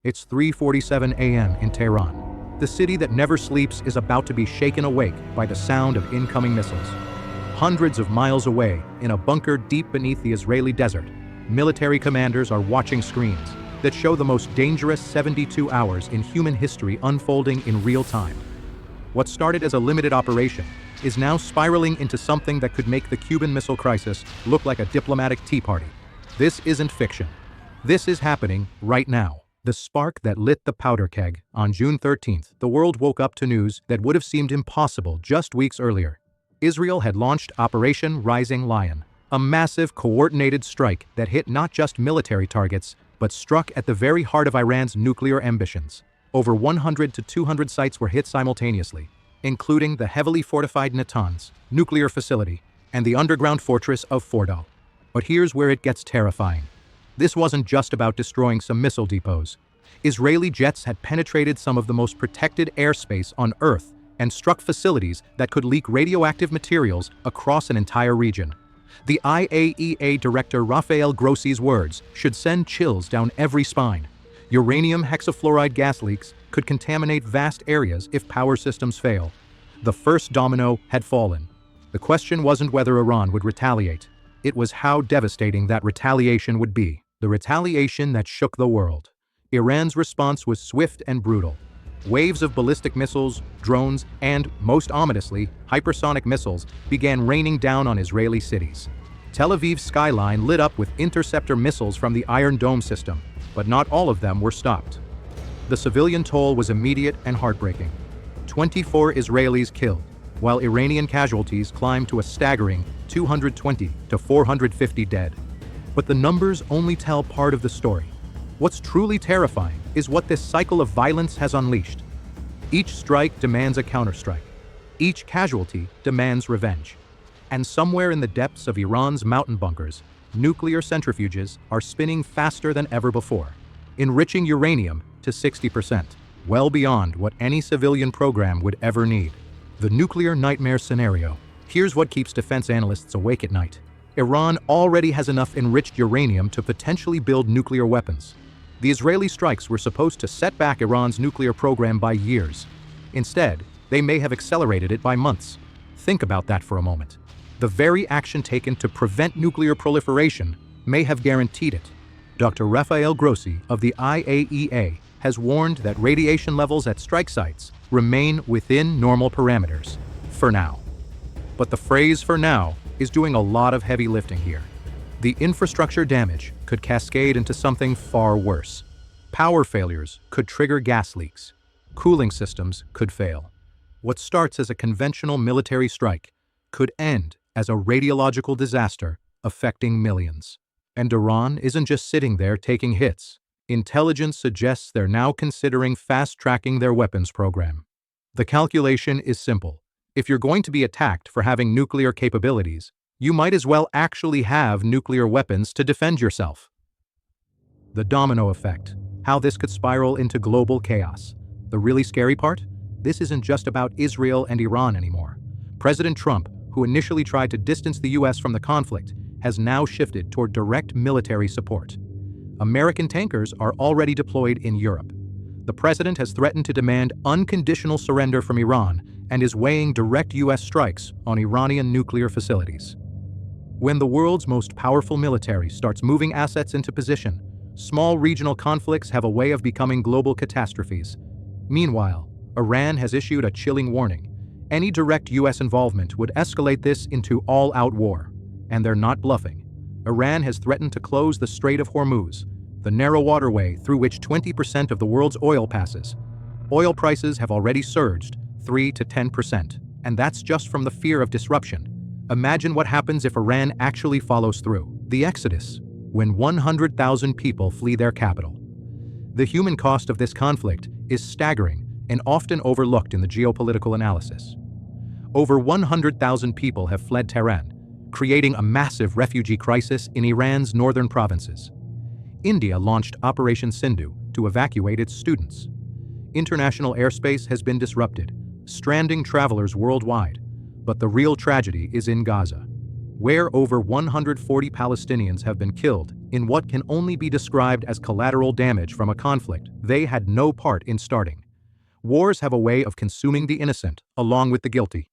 It's 3:47 a.m. in Tehran. The city that never sleeps is about to be shaken awake by the sound of incoming missiles. Hundreds of miles away, in a bunker deep beneath the Israeli desert, military commanders are watching screens that show the most dangerous 72 hours in human history unfolding in real time. What started as a limited operation is now spiraling into something that could make the Cuban Missile Crisis look like a diplomatic tea party. This isn't fiction. This is happening right now. The spark that lit the powder keg. On June 13th, the world woke up to news that would have seemed impossible just weeks earlier. Israel had launched Operation Rising Lion, a massive coordinated strike that hit not just military targets, but struck at the very heart of Iran's nuclear ambitions. Over 100 to 200 sites were hit simultaneously, including the heavily fortified Natanz nuclear facility and the underground fortress of Fordo. But here's where it gets terrifying. This wasn't just about destroying some missile depots. Israeli jets had penetrated some of the most protected airspace on Earth and struck facilities that could leak radioactive materials across an entire region. The IAEA Director Rafael Grossi's words should send chills down every spine. Uranium hexafluoride gas leaks could contaminate vast areas if power systems fail. The first domino had fallen. The question wasn't whether Iran would retaliate. It was how devastating that retaliation would be. The retaliation that shook the world. Iran's response was swift and brutal. Waves of ballistic missiles, drones, and, most ominously, hypersonic missiles began raining down on Israeli cities. Tel Aviv's skyline lit up with interceptor missiles from the Iron Dome system, but not all of them were stopped. The civilian toll was immediate and heartbreaking. 24 Israelis killed, while Iranian casualties climbed to a staggering 220 to 450 dead. But the numbers only tell part of the story. What's truly terrifying is what this cycle of violence has unleashed. Each strike demands a counterstrike. Each casualty demands revenge. And somewhere in the depths of Iran's mountain bunkers, nuclear centrifuges are spinning faster than ever before, enriching uranium to 60%, well beyond what any civilian program would ever need. The nuclear nightmare scenario. Here's what keeps defense analysts awake at night. Iran already has enough enriched uranium to potentially build nuclear weapons. The Israeli strikes were supposed to set back Iran's nuclear program by years. Instead, they may have accelerated it by months. Think about that for a moment. The very action taken to prevent nuclear proliferation may have guaranteed it. Dr. Rafael Grossi of the IAEA has warned that radiation levels at strike sites remain within normal parameters, for now. But the phrase "for now" is doing a lot of heavy lifting here. The infrastructure damage could cascade into something far worse. Power failures could trigger gas leaks. Cooling systems could fail. What starts as a conventional military strike could end as a radiological disaster affecting millions. And Iran isn't just sitting there taking hits. Intelligence suggests they're now considering fast-tracking their weapons program. The calculation is simple. If you're going to be attacked for having nuclear capabilities, you might as well actually have nuclear weapons to defend yourself. The domino effect. How this could spiral into global chaos. The really scary part? This isn't just about Israel and Iran anymore. President Trump, who initially tried to distance the US from the conflict, has now shifted toward direct military support. American tankers are already deployed in Europe. The president has threatened to demand unconditional surrender from Iran and is weighing direct US strikes on Iranian nuclear facilities. When the world's most powerful military starts moving assets into position, small regional conflicts have a way of becoming global catastrophes. Meanwhile, Iran has issued a chilling warning. Any direct US involvement would escalate this into all-out war. And they're not bluffing. Iran has threatened to close the Strait of Hormuz, the narrow waterway through which 20% of the world's oil passes. Oil prices have already surged 3 to 10%, and that's just from the fear of disruption. Imagine what happens if Iran actually follows through. The exodus, when 100,000 people flee their capital. The human cost of this conflict is staggering and often overlooked in the geopolitical analysis. Over 100,000 people have fled Tehran, creating a massive refugee crisis in Iran's northern provinces. India launched Operation Sindhu to evacuate its students. International airspace has been disrupted, stranding travelers worldwide. But the real tragedy is in Gaza, where over 140 Palestinians have been killed in what can only be described as collateral damage from a conflict they had no part in starting. Wars have a way of consuming the innocent, along with the guilty.